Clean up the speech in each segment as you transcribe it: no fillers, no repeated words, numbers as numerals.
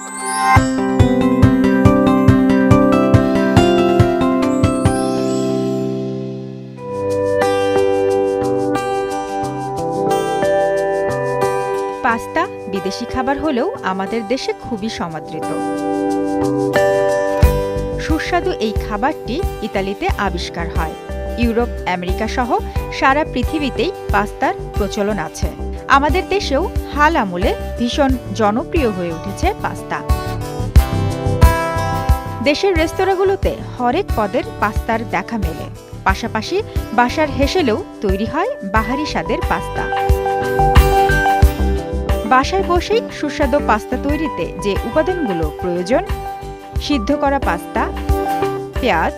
Pasta বিদেশি খাবার হলেও আমাদের দেশে খুবই সমাদৃত। সুস্বাদু এই খাবারটি ইতালিতে আবিষ্কার হয়। ইউরোপ, আমেরিকা সহ সারা পৃথিবীতেই পাস্তার প্রচলন আছে। আমাদের দেশেও হাল আমলে ভীষণ জনপ্রিয় হয়ে উঠেছে পাস্তা। দেশের রেস্তোরাঁগুলোতে হরেক পদের পাস্তার দেখা মেলে। পাশাপাশি বাসার হেসেলেও তৈরি হয় বাহারি স্বাদের পাস্তা। বাসায় বসেই সুস্বাদু পাস্তা তৈরিতে যে উপাদানগুলো প্রয়োজন: সিদ্ধ করা পাস্তা, পেঁয়াজ,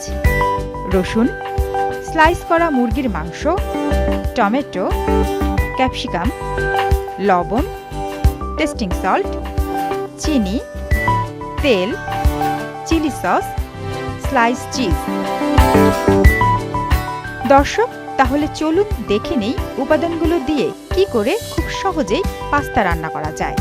রসুন, স্লাইস করা মুরগির মাংস, টমেটো, ক্যাপসিকাম, লবণ, টেস্টিং সল্ট, চিনি, তেল, চিলি সস, স্লাইস চিজ। দর্শক, তাহলে চলুন দেখে নেই উপাদানগুলো দিয়ে কি করে খুব সহজেই পাস্তা রান্না করা যায়।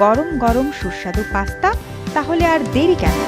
গরম গরম সুস্বাদু পাস্তা। তাহলে আর দেরি কেন?